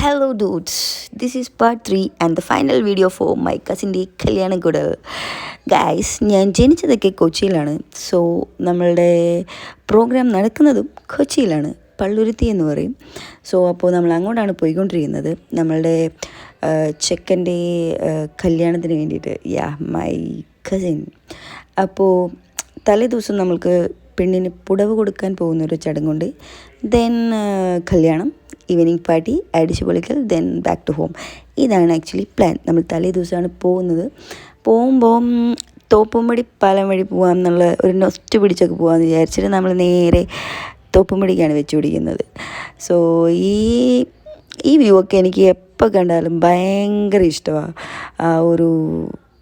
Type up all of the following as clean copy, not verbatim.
Hello dudes, this is part 3 and the final video for my cousinൻ്റെ കല്യാണക്കുടൽ. Guys, ഞാൻ ജനിച്ചതൊക്കെ കൊച്ചിയിലാണ്. സോ നമ്മളുടെ പ്രോഗ്രാം നടക്കുന്നതും കൊച്ചിയിലാണ്, പള്ളുരുത്തി എന്ന് പറയും. സോ അപ്പോൾ നമ്മൾ അങ്ങോട്ടാണ് പോയിക്കൊണ്ടിരിക്കുന്നത് നമ്മളുടെ ചെക്കൻ്റെ കല്യാണത്തിന് വേണ്ടിയിട്ട്. My cousin. അപ്പോൾ തലേ ദിവസം നമ്മൾക്ക് പെണ്ണിന് പുടവ് കൊടുക്കാൻ പോകുന്നൊരു ചടങ്ങുണ്ട്. ദെൻ കല്യാണം, ഈവനിങ് പാർട്ടി, അടിച്ചു പൊളിക്കൽ, ദെൻ ബാക്ക് ടു ഹോം. ഇതാണ് ആക്ച്വലി പ്ലാൻ. നമ്മൾ തലേ ദിവസമാണ് പോകുന്നത്. പോകുമ്പോൾ തോപ്പുംപടി പാലം വഴി പോകാം എന്നുള്ള ഒരു നൊസ്റ്റ് പിടിച്ചൊക്കെ പോകാമെന്ന് വിചാരിച്ചിട്ട് നമ്മൾ നേരെ തോപ്പുംപടിക്കാണ് വെച്ച് പിടിക്കുന്നത്. സോ ഈ വ്യൂ ഒക്കെ എനിക്ക് എപ്പോൾ കണ്ടാലും ഭയങ്കര ഇഷ്ടമാണ്. ആ ഒരു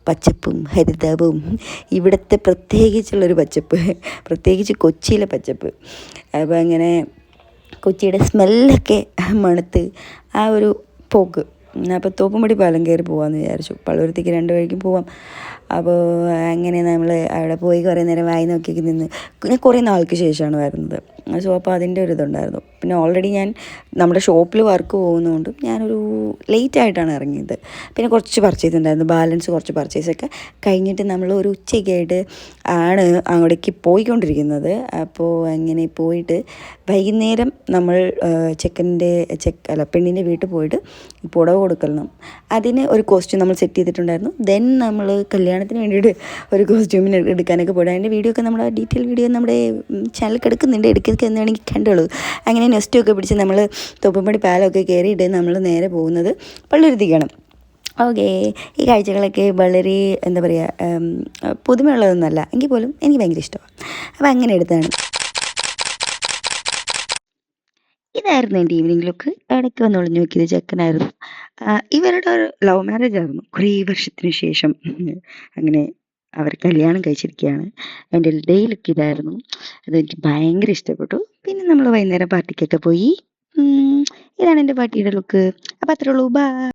പച്ചപ്പും ഹരിതവും, ഇവിടുത്തെ പ്രത്യേകിച്ചുള്ളൊരു പച്ചപ്പ്, പ്രത്യേകിച്ച് കൊച്ചിയിലെ പച്ചപ്പ്. അപ്പോൾ അങ്ങനെ കൊച്ചിയുടെ സ്മെല്ലൊക്കെ മണത്ത് ആ ഒരു പോക്ക്. അപ്പോൾ തോപ്പുംപടി പാലം കയറി പോകാമെന്ന് വിചാരിച്ചു. പള്ളുരുത്തിക്ക് 2 വഴിക്കും പോവാം. അപ്പോൾ അങ്ങനെ നമ്മൾ അവിടെ പോയി കുറേ നേരം വായി നോക്കിയൊക്കെ നിന്ന്, ഞാൻ കുറേ നാൾക്ക് ശേഷമാണ് വരുന്നത്. സോ അപ്പോൾ അതിൻ്റെ ഒരു ഇതുണ്ടായിരുന്നു. പിന്നെ ഓൾറെഡി ഞാൻ നമ്മുടെ ഷോപ്പിൽ വർക്ക് പോകുന്നതുകൊണ്ടും ഞാനൊരു ലേറ്റ് ആയിട്ടാണ് ഇറങ്ങിയത്. പിന്നെ കുറച്ച് പർച്ചേസ് ഉണ്ടായിരുന്നു, ബാലൻസ് കുറച്ച് പർച്ചേസൊക്കെ കഴിഞ്ഞിട്ട് നമ്മൾ ഒരു ഉച്ചയ്ക്കായിട്ട് ആണ് അങ്ങോട്ടേക്ക് പോയിക്കൊണ്ടിരിക്കുന്നത്. അപ്പോൾ അങ്ങനെ പോയിട്ട് വൈകുന്നേരം നമ്മൾ പെണ്ണിൻ്റെ വീട്ടിൽ പോയിട്ട് പുടവ കൊടുക്കണം. അതിന് ഒരു കോസ്റ്റ്യൂം നമ്മൾ സെറ്റ് ചെയ്തിട്ടുണ്ടായിരുന്നു. ദെൻ നമ്മൾ കല്യാണത്തിന് വേണ്ടിയിട്ട് ഒരു കോസ്റ്റ്യൂമിന് എടുക്കാനൊക്കെ പോയിട്ട് അതിൻ്റെ വീഡിയോ ഒക്കെ നമ്മുടെ ഡീറ്റെയിൽ വീഡിയോ നമ്മുടെ ചാനൽ കിടക്കുന്നുണ്ട്, എടുക്കൊക്കെ എന്ന് വേണമെങ്കിൽ കണ്ടുള്ളൂ. അങ്ങനെ നെസ്റ്റൊക്കെ പിടിച്ച് നമ്മൾ തോപ്പുംപടി പാലമൊക്കെ കയറിയിട്ട് നമ്മൾ നേരെ പോകുന്നത് പള്ളുരുത്തിക്കാണ്. ഓക്കെ, ഈ കാഴ്ചകളൊക്കെ വളരെ എന്താ പറയുക, പുതുമയുള്ളതൊന്നുമല്ല എങ്കിൽ പോലും എനിക്ക് ഭയങ്കര ഇഷ്ടമാണ്. അപ്പോൾ അങ്ങനെ എടുത്താണ്. ഇതായിരുന്നു എൻ്റെ ഈവനിങ് ലുക്ക്. ഇടയ്ക്ക് വന്ന് ഒളിഞ്ഞു നോക്കിയത് ചെക്കനായിരുന്നു. ഇവരുടെ ഒരു ലവ് മാരേജ് ആയിരുന്നു. കുറേ വർഷത്തിന് ശേഷം അങ്ങനെ അവർ കല്യാണം കഴിച്ചിരിക്കുകയാണ്. എൻ്റെ ഡേ ലുക്ക് ഇതായിരുന്നു. അതെനിക്ക് ഭയങ്കര ഇഷ്ടപ്പെട്ടു. പിന്നെ നമ്മൾ വൈകുന്നേരം പാർട്ടിക്കൊക്കെ പോയി. ഇതാണ് എൻ്റെ പാർട്ടിയുടെ ലുക്ക്. അപ്പോൾ അത്രേ ഉള്ളൂ. ബൈ.